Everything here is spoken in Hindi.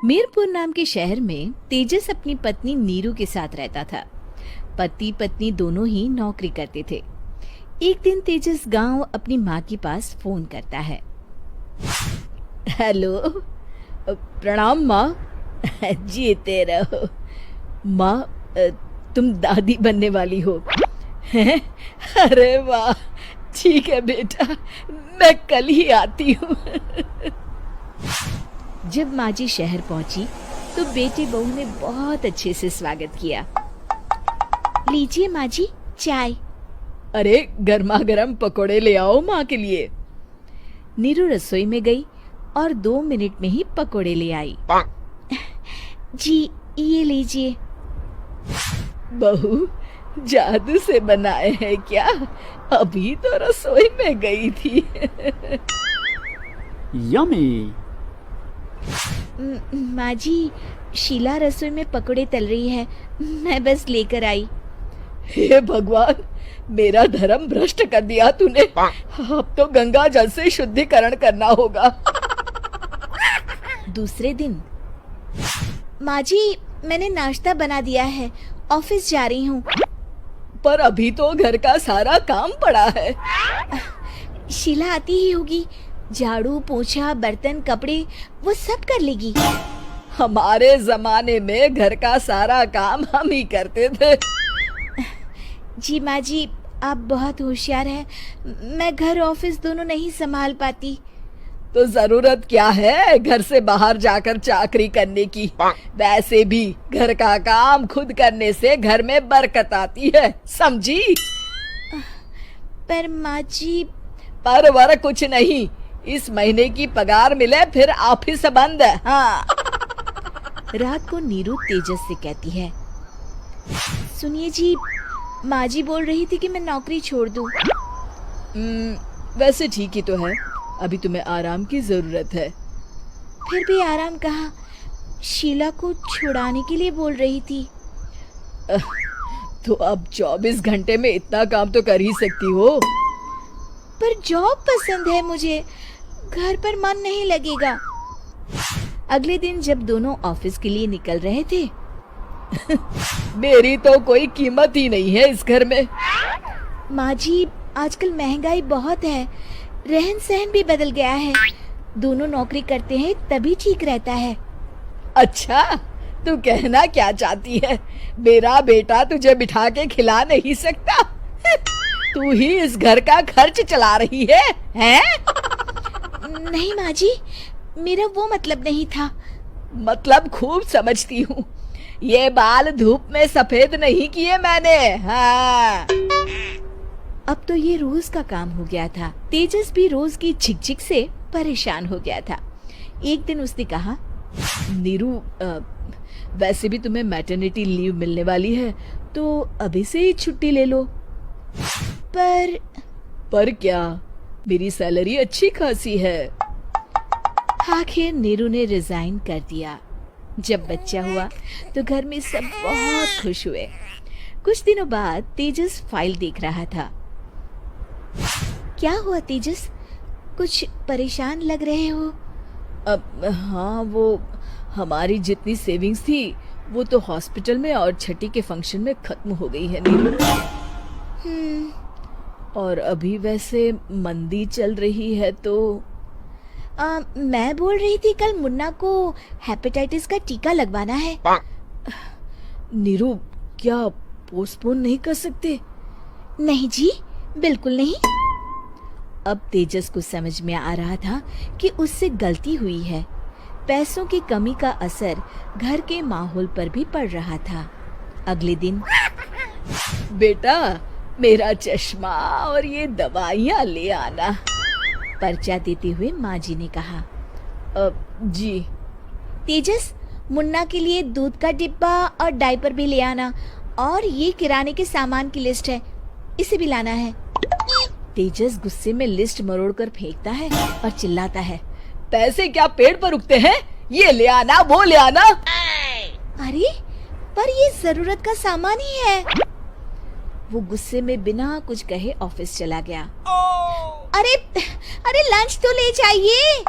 मीरपुर नाम के शहर में तेजस अपनी पत्नी नीरू के साथ रहता था। पति पत्नी दोनों ही नौकरी करते थे। एक दिन तेजस गांव अपनी माँ के पास फोन करता है। हेलो, प्रणाम माँ। जीते रहो माँ, तुम दादी बनने वाली हो हैं? अरे वाह, ठीक है बेटा, मैं कल ही आती हूँ। जब माँ जी शहर पहुंची तो बेटी बहू ने बहुत अच्छे से स्वागत किया। लीजिए माँ जी, चाय। अरे गर्मा गर्म पकोड़े ले आओ माँ के लिए। नीरू रसोई में गई और 2 मिनट में ही पकोड़े ले आई। जी ये लीजिए। बहू, जादू से बनाए हैं क्या? अभी तो रसोई में गई थी। यम्मी। माँ जी, शीला रसोई में पकोड़े तल रही है, मैं बस लेकर आई। हे भगवान, मेरा धर्म भ्रष्ट कर दिया तूने। अब तो गंगा जल से शुद्धिकरण करना होगा। दूसरे दिन, माँ जी मैंने नाश्ता बना दिया है, ऑफिस जा रही हूँ। पर अभी तो घर का सारा काम पड़ा है। शीला आती ही होगी, झाड़ू पोछा बर्तन कपड़े वो सब कर लेगी। हमारे जमाने में घर का सारा काम हम ही करते थे। जी माँ जी, आप बहुत होशियार हैं, मैं घर ऑफिस दोनों नहीं संभाल पाती। तो जरूरत क्या है घर से बाहर जाकर चाकरी करने की? वैसे भी घर का काम खुद करने से घर में बरकत आती है, समझी? पर माँ जी। पर वर कुछ नहीं, इस महीने की पगार मिले फिर ऑफिस बंद। हाँ। रात को नीरू तेजस से कहती है, सुनिए जी, माँ जी बोल रही थी कि मैं नौकरी छोड़ दूं। वैसे ठीक ही तो है, अभी तुम्हें आराम की जरूरत है। फिर भी आराम कहाँ, शीला को छुड़ाने के लिए बोल रही थी। तो अब 24 घंटे में इतना काम तो कर ही सकती हो। पर जॉब पसंद है मुझे, घर पर मन नहीं लगेगा। अगले दिन जब दोनों ऑफिस के लिए निकल रहे थे, मेरी तो कोई कीमत ही नहीं है इस घर में। माँ जी, आजकल महंगाई बहुत है, रहन सहन भी बदल गया है, दोनों नौकरी करते हैं तभी ठीक रहता है। अच्छा, तू कहना क्या चाहती है? मेरा बेटा तुझे बिठा के खिला नहीं सकता? तू ही इस घर का खर्च चला रही है, हैं? नहीं माँ जी, मेरा वो मतलब नहीं था। मतलब खूब समझती हूँ, ये बाल धूप में सफेद नहीं किए मैंने। हाँ। अब तो ये रोज का काम हो गया था। तेजस भी रोज की झिकझिक से परेशान हो गया था। एक दिन उसने कहा, नीरू, वैसे भी तुम्हें मैटरनिटी लीव मिलने वाली है, तो अभी से ही छुट्टी ले लो। पर क्या, मेरी सैलरी अच्छी खासी है। आखिर नीरू ने रिजाइन कर दिया। जब बच्चा हुआ तो घर में सब बहुत खुश हुए। कुछ दिनों बाद तेजस फाइल देख रहा था। क्या हुआ तेजस, कुछ परेशान लग रहे हो? हाँ, वो हमारी जितनी सेविंग्स थी वो तो हॉस्पिटल में और छठी के फंक्शन में खत्म हो गई है नीरू। और अभी वैसे मंदी चल रही है तो मैं बोल रही थी कल मुन्ना को हेपेटाइटिस का टीका लगवाना है। नीरू, क्या पोस्टपोन नहीं कर सकते? नहीं जी, बिल्कुल नहीं। अब तेजस को समझ में आ रहा था कि उससे गलती हुई है। पैसों की कमी का असर घर के माहौल पर भी पड़ रहा था। अगले दिन, बेटा मेरा चश्मा और ये दवाइयाँ ले आना, पर्चा देते हुए माँ जी ने कहा। जी। तेजस, मुन्ना के लिए दूध का डिब्बा और डायपर भी ले आना, और ये किराने के सामान की लिस्ट है, इसे भी लाना है। तेजस गुस्से में लिस्ट मरोड़कर फेंकता है और चिल्लाता है, पैसे क्या पेड़ पर उगते हैं? ये ले आना, वो ले आना। अरे पर ये जरूरत का सामान ही है। वो गुस्से में बिना कुछ कहे ऑफिस चला गया। अरे लंच तो ले जाइए।